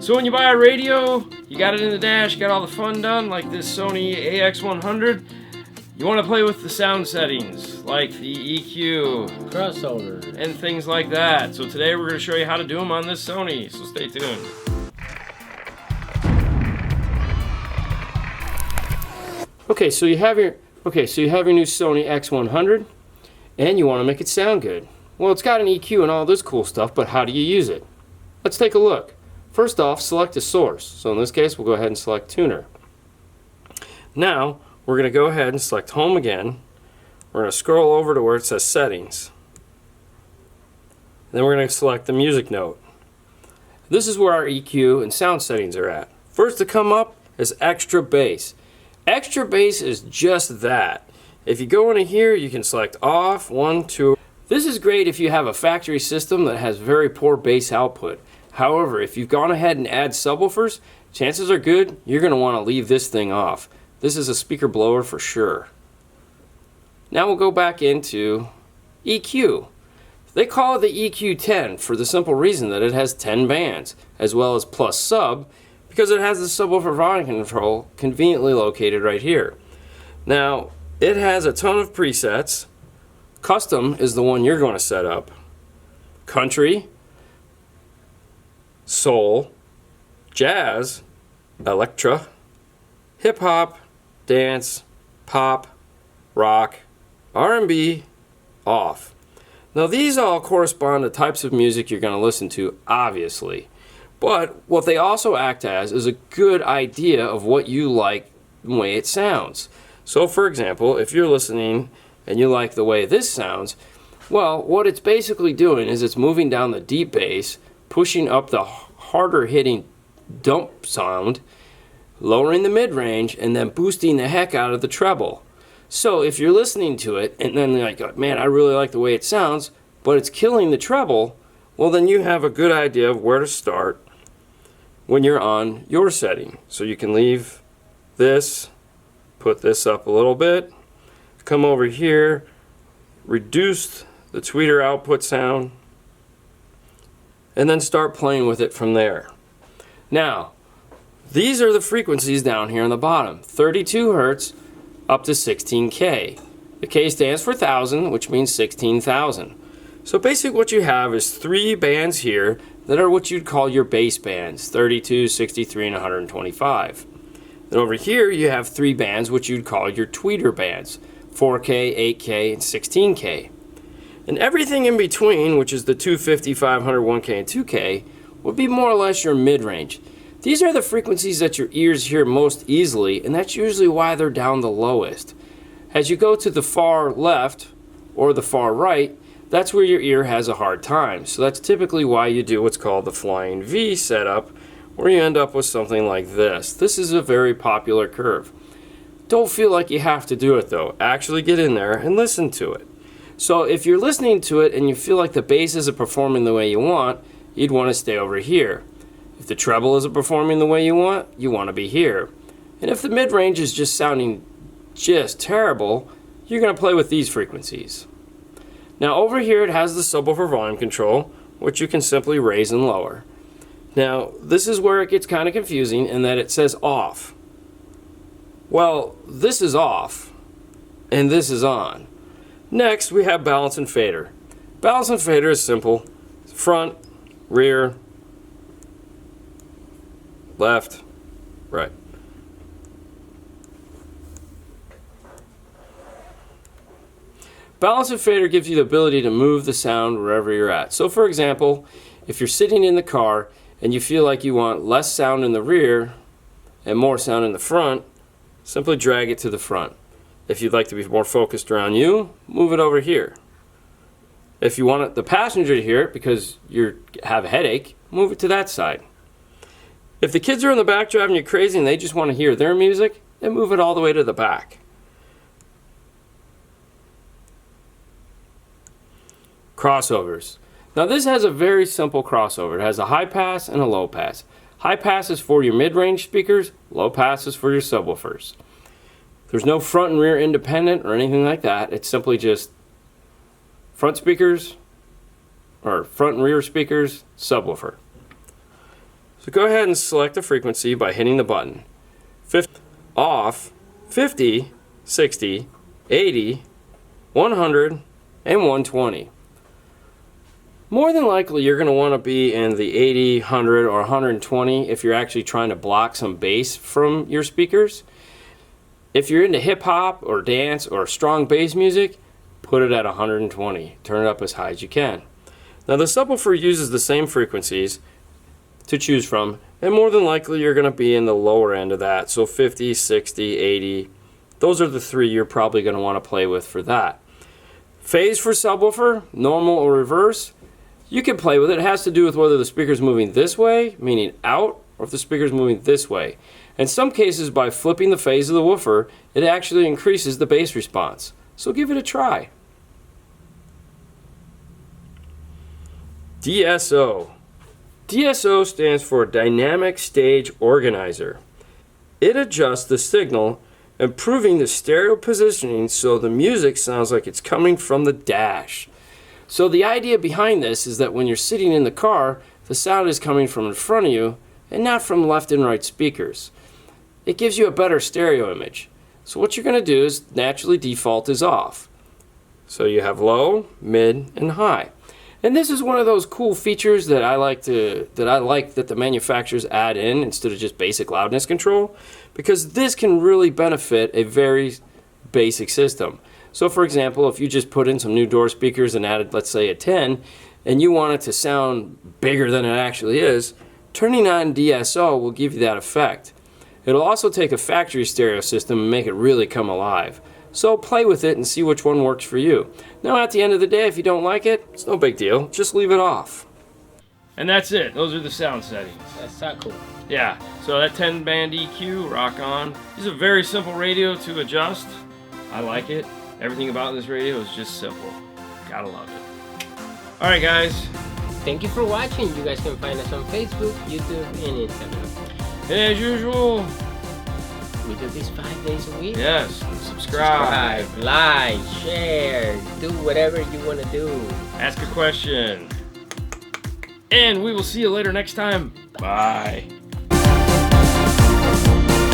So when you buy a radio, you got it in the dash, you got all the fun done, like this Sony AX100. You want to play with the sound settings, like the EQ, crossover, and things like that. So today we're going to show you how to do them on this Sony, so stay tuned. Okay, so you have your new Sony X100, and you want to make it sound good. Well, it's got an EQ and all this cool stuff, but how do you use it? Let's take a look. First off, select a source. So in this case, we'll go ahead and select tuner. Now, we're going to go ahead and select home again. We're going to scroll over to where it says settings. Then we're going to select the music note. This is where our EQ and sound settings are at. First to come up is extra bass. Extra bass is just that. If you go into here, you can select off, 1, 2. This is great if you have a factory system that has very poor bass output. However, if you've gone ahead and add subwoofers, chances are good you're going to want to leave this thing off. This is a speaker blower for sure. Now we'll go back into EQ. They call it the EQ10 for the simple reason that it has 10 bands, as well as plus sub, because it has the subwoofer volume control conveniently located right here. Now, it has a ton of presets. Custom is the one you're going to set up. Country, soul, jazz, electra, hip-hop, dance, pop, rock, R&B, off. Now these all correspond to types of music you're going to listen to, obviously. But what they also act as is a good idea of what you like the way it sounds. So for example, if you're listening and you like the way this sounds, well, what it's basically doing is it's moving down the deep bass, pushing up the harder hitting dump sound, lowering the mid-range, and then boosting the heck out of the treble. So if you're listening to it and then you're like, man, I really like the way it sounds, but it's killing the treble, well then you have a good idea of where to start when you're on your setting. So you can leave this, put this up a little bit, come over here, reduce the tweeter output sound, and then start playing with it from there. Now, these are the frequencies down here on the bottom, 32 Hertz up to 16K. The K stands for 1000, which means 16,000. So basically what you have is 3 bands here that are what you'd call your bass bands, 32, 63, and 125. Then over here you have 3 bands which you'd call your tweeter bands, 4K, 8K, and 16K. And everything in between, which is the 250, 500, 1K, and 2K, would be more or less your mid-range. These are the frequencies that your ears hear most easily, and that's usually why they're down the lowest. As you go to the far left or the far right, that's where your ear has a hard time. So that's typically why you do what's called the flying V setup, where you end up with something like this. This is a very popular curve. Don't feel like you have to do it though. Actually get in there and listen to it. So if you're listening to it and you feel like the bass isn't performing the way you want, you'd want to stay over here. If the treble isn't performing the way you want to be here. And if the mid-range is just sounding just terrible, you're going to play with these frequencies. Now over here it has the subwoofer volume control, which you can simply raise and lower. Now this is where it gets kind of confusing in that it says off. Well, this is off and this is on. Next we have balance and fader. Balance and fader is simple. Front, rear, left, right. Balance and fader gives you the ability to move the sound wherever you're at. So for example, if you're sitting in the car and you feel like you want less sound in the rear and more sound in the front, simply drag it to the front. If you'd like to be more focused around you, move it over here. If you want the passenger to hear it because you have a headache, move it to that side. If the kids are in the back driving you crazy and they just want to hear their music, then move it all the way to the back. Crossovers. Now this has a very simple crossover. It has a high pass and a low pass. High pass is for your mid-range speakers, low pass is for your subwoofers. There's no front and rear independent or anything like that. It's simply just front speakers, or front and rear speakers, subwoofer. So go ahead and select the frequency by hitting the button. 50, off, 50, 60, 80, 100, and 120. More than likely you're going to want to be in the 80, 100, or 120 if you're actually trying to block some bass from your speakers. If you're into hip hop or dance or strong bass music, put it at 120. Turn it up as high as you can. Now the subwoofer uses the same frequencies to choose from, and more than likely you're going to be in the lower end of that. So 50, 60, 80, those are the three you're probably going to want to play with for that. Phase for subwoofer, normal or reverse, you can play with it. It has to do with whether the speaker's moving this way, meaning out, or if the speaker's moving this way. In some cases, by flipping the phase of the woofer, it actually increases the bass response. So give it a try. DSO. DSO stands for Dynamic Stage Organizer. It adjusts the signal, improving the stereo positioning so the music sounds like it's coming from the dash. So the idea behind this is that when you're sitting in the car, the sound is coming from in front of you and not from left and right speakers. It gives you a better stereo image. So what you're going to do is naturally default is off. So you have low, mid, and high. And this is one of those cool features that I like that the manufacturers add in instead of just basic loudness control, because this can really benefit a very basic system. So for example, if you just put in some new door speakers and added, let's say, a 10, and you want it to sound bigger than it actually is, turning on DSO will give you that effect. It'll also take a factory stereo system and make it really come alive. So play with it and see which one works for you. Now at the end of the day, if you don't like it, it's no big deal. Just leave it off. And that's it. Those are the sound settings. That's not cool. Yeah, so that 10-band EQ, rock on. It's a very simple radio to adjust. I like it. Everything about this radio is just simple. Gotta love it. Alright guys. Thank you for watching. You guys can find us on Facebook, YouTube, and Instagram. And as usual, we do this 5 days a week. Yes, subscribe, like, share, do whatever you want to do. Ask a question. And we will see you later next time. Bye.